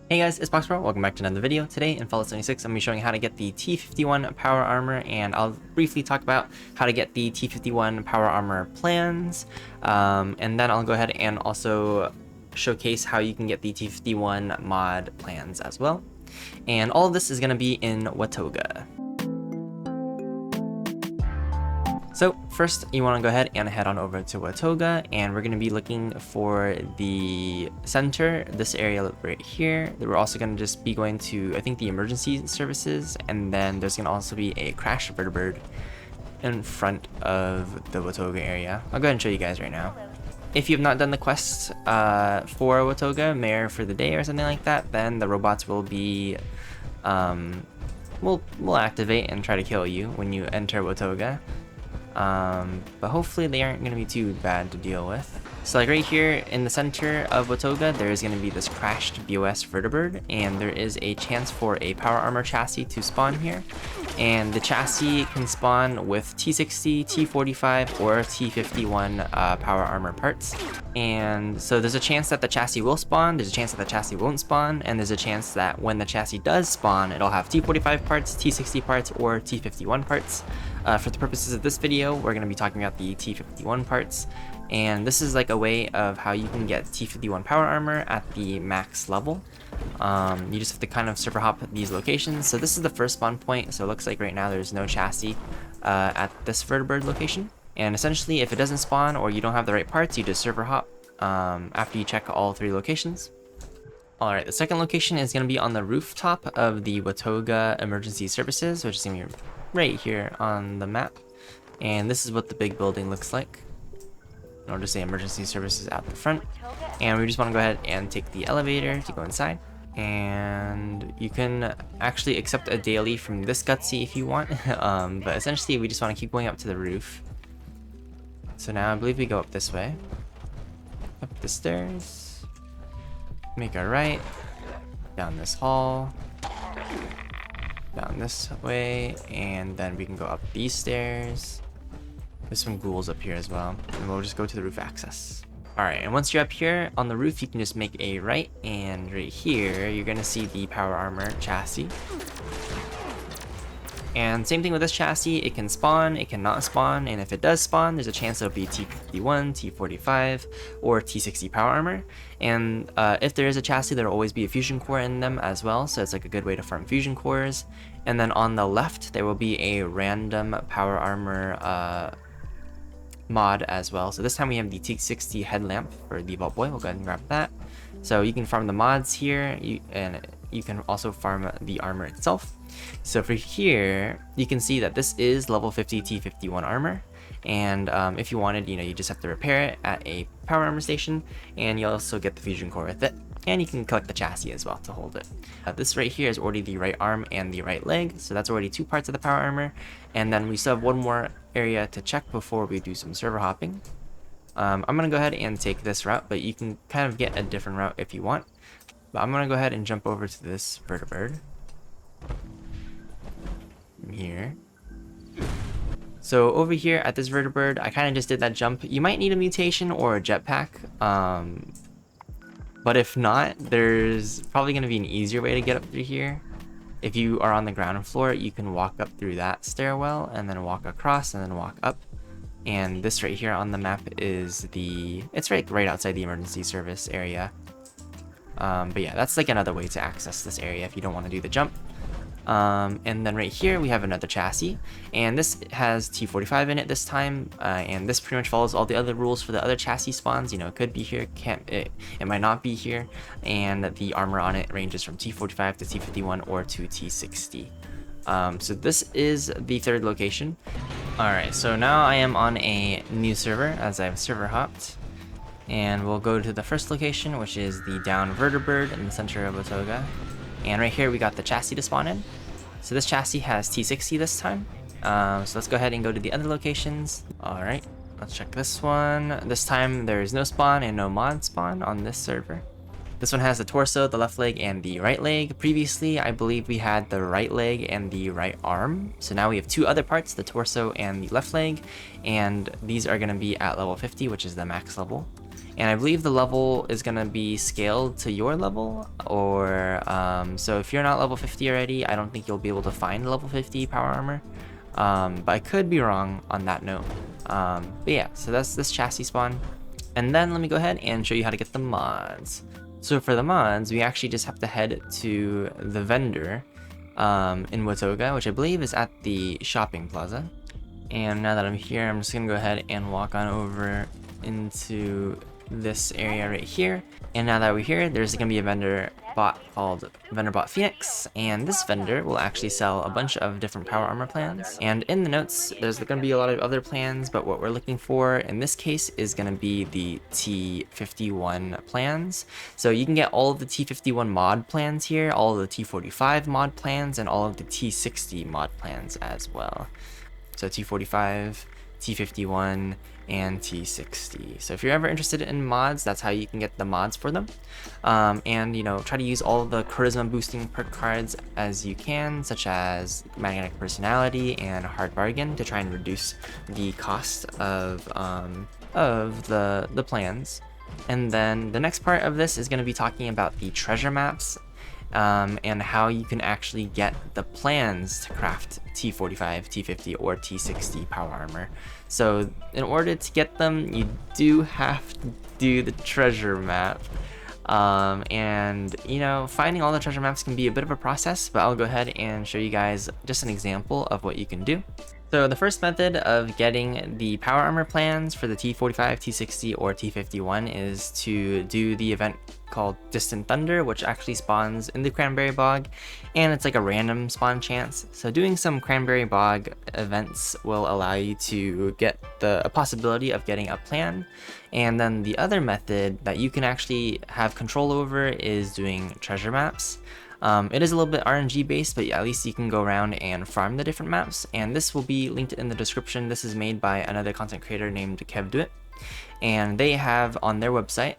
Hey guys, it's BoxPro. Welcome back to another video. Today in Fallout 76, I'm going to be showing how to get the T-51 power armor, and I'll briefly talk about how to get the T-51 power armor plans, and then I'll go ahead and also showcase how you can get the T-51 mod plans as well. And all of this is going to be in Watoga. So first, you want to go ahead and head on over to Watoga, and we're going to be looking for the center, this area right here. We're also going to just be going to, I think, the emergency services, and then there's going to also be a crash Vertibird in front of the Watoga area. I'll go ahead and show you guys right now. If you have not done the quest for Watoga, Mayor for the Day or something like that, then the robots will be, will activate and try to kill you when you enter Watoga. But hopefully they aren't going to be too bad to deal with. So like right here in the center of Watoga, there is going to be this crashed BOS Vertibird, and there is a chance for a power armor chassis to spawn here. And the chassis can spawn with T60, T45, or T51 power armor parts. And so there's a chance that the chassis will spawn, there's a chance that the chassis won't spawn, and there's a chance that when the chassis does spawn, it'll have T45 parts, T60 parts, or T51 parts. For the purposes of this video, we're going to be talking about the T51 parts, and this is like a way of how you can get T51 power armor at the max level. You just have to kind of server hop these locations. So this is the first spawn point, so it looks like right now there's no chassis at this Vertibird location. And essentially, if it doesn't spawn or you don't have the right parts, you just server hop after you check all three locations. Alright, the second location is going to be on the rooftop of the Watoga Emergency Services, which is going to be right here on the map. And this is what the big building looks like. And I'll just say Emergency Services out the front. And we just want to go ahead and take the elevator to go inside. And you can actually accept a daily from this gutsy if you want. But essentially, we just want to keep going up to the roof. So now I believe we go up this way. Up the stairs. Make a right, down this hall, down this way, and then we can go up these stairs. There's some ghouls up here as well, and we'll just go to the roof access. Alright, and once you're up here on the roof, you can just make a right, and right here, you're gonna see the power armor chassis. And same thing with this chassis, it can spawn, it cannot spawn, and if it does spawn, there's a chance it'll be T51, T45, or T60 power armor. And if there is a chassis, there will always be a fusion core in them as well, so it's like a good way to farm fusion cores. And then on the left, there will be a random power armor mod as well. So this time we have the T60 headlamp for the Vault Boy. We'll go ahead and grab that. So you can farm the mods here, and you can also farm the armor itself. So for here, you can see that this is level 50 T51 armor, and if you wanted, you just have to repair it at a power armor station, and you'll also get the fusion core with it, and you can collect the chassis as well to hold it. This right here is already the right arm and the right leg, so that's already two parts of the power armor, and then we still have one more area to check before we do some server hopping. I'm gonna go ahead and take this route, but you can kind of get a different route if you want. But I'm gonna go ahead and jump over to this Vertibird here. So over here at this Vertibird, I kind of just did that jump. You might need a mutation or a jetpack, but if not, there's probably going to be an easier way to get up through here. If you are on the ground floor, you can walk up through that stairwell and then walk across and then walk up. And this right here on the map is it's right outside the emergency service area. But yeah, that's like another way to access this area if you don't want to do the jump. And then right here we have another chassis, and this has T45 in it this time, and this pretty much follows all the other rules for the other chassis spawns. It could be here, it might not be here, and the armor on it ranges from T45 to T51 or to T60. So this is the third location. Alright, so now I am on a new server as I've server hopped, and we'll go to the first location, which is the down Vertibird in the center of Watoga. And right here we got the chassis to spawn in. So this chassis has T60 this time. So let's go ahead and go to the other locations. Alright, let's check this one. This time there is no spawn and no mod spawn on this server. This one has the torso, the left leg, and the right leg. Previously, I believe we had the right leg and the right arm. So now we have two other parts, the torso and the left leg. And these are going to be at level 50, which is the max level. And I believe the level is going to be scaled to your level, or So if you're not level 50 already, I don't think you'll be able to find level 50 power armor. But I could be wrong on that note. But yeah, so that's this chassis spawn. And then let me go ahead and show you how to get the mods. So for the mods, we actually just have to head to the vendor in Watoga, which I believe is at the shopping plaza. And now that I'm here, I'm just gonna go ahead and walk on over into this area right here. And now that we're here, there's gonna be a vendor bot called Vendor Bot Phoenix, and this vendor will actually sell a bunch of different power armor plans. And in the notes, there's gonna be a lot of other plans, but what we're looking for in this case is gonna be the T-51 plans. So you can get all of the T-51 mod plans here, all of the T-45 mod plans, and all of the T-60 mod plans as well. So T-45, T-51, and T-60. So if you're ever interested in mods, that's how you can get the mods for them. And you know, try to use all the charisma boosting perk cards as you can, such as magnetic personality and hard bargain, to try and reduce the cost of the plans. And then the next part of this is going to be talking about the treasure maps. And how you can actually get the plans to craft T-45, T-50, or T-60 power armor. So in order to get them, you do have to do the treasure map. And you know, finding all the treasure maps can be a bit of a process, but I'll go ahead and show you guys just an example of what you can do. So the first method of getting the power armor plans for the T-45, T-60, or T-51 is to do the event called Distant Thunder, which actually spawns in the Cranberry Bog, and it's like a random spawn chance. So doing some Cranberry Bog events will allow you to get a possibility of getting a plan. And then the other method that you can actually have control over is doing treasure maps. It is a little bit RNG based, but at least you can go around and farm the different maps, and this will be linked in the description. This is made by another content creator named KevDoit, and they have on their website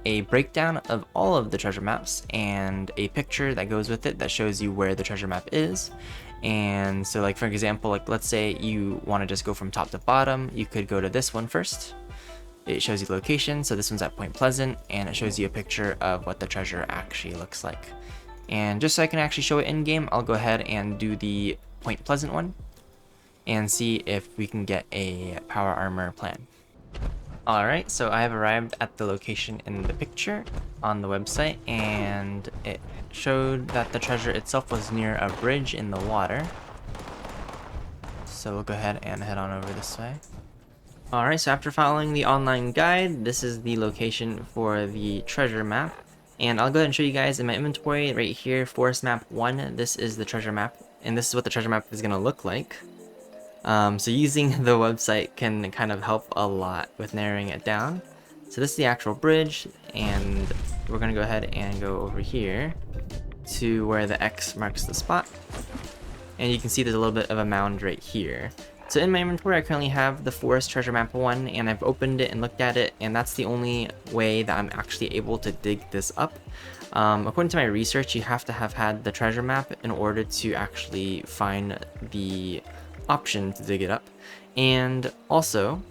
a breakdown of all of the treasure maps and a picture that goes with it that shows you where the treasure map is. And so like for example, like let's say you want to just go from top to bottom, you could go to this one first. It shows you the location, so this one's at Point Pleasant, and it shows you a picture of what the treasure actually looks like. And just so I can actually show it in game, I'll go ahead and do the Point Pleasant one and see if we can get a power armor plan. Alright, so I have arrived at the location in the picture on the website, and it showed that the treasure itself was near a bridge in the water. So we'll go ahead and head on over this way. Alright, so after following the online guide, this is the location for the treasure map. And I'll go ahead and show you guys in my inventory right here, Forest Map 1. This is the treasure map, and this is what the treasure map is going to look like. So using the website can kind of help a lot with narrowing it down. So this is the actual bridge, and we're going to go ahead and go over here to where the X marks the spot. And you can see there's a little bit of a mound right here. So in my inventory, I currently have the Forest Treasure Map 1, and I've opened it and looked at it, and that's the only way that I'm actually able to dig this up. According to my research, you have to have had the treasure map in order to actually find the option to dig it up. And also,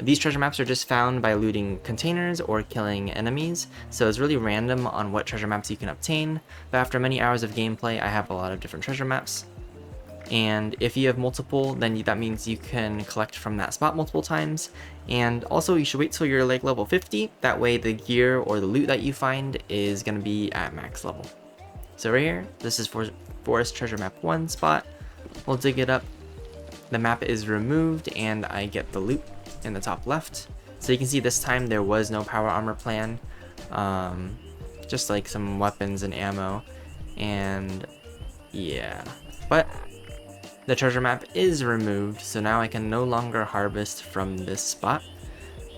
these treasure maps are just found by looting containers or killing enemies, so it's really random on what treasure maps you can obtain. But after many hours of gameplay, I have a lot of different treasure maps. And if you have multiple, then that means you can collect from that spot multiple times. And also you should wait till you're like level 50, that way the gear or the loot that you find is going to be at max level. So right here, this is for Forest Treasure Map 1 spot. We'll dig it up. The map is removed and I get the loot in the top left. So you can see this time there was no power armor plan, just like some weapons and ammo, and yeah, but the treasure map is removed, so now I can no longer harvest from this spot.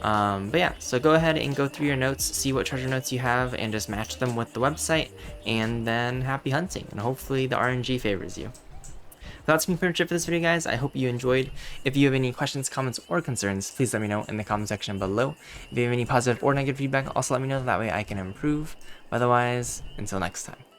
But yeah, so go ahead and go through your notes, see what treasure notes you have, and just match them with the website, and then happy hunting, and hopefully the RNG favors you. That's pretty much it for this video, guys. I hope you enjoyed. If you have any questions, comments, or concerns, please let me know in the comment section below. If you have any positive or negative feedback, also let me know, that way I can improve. Otherwise, until next time.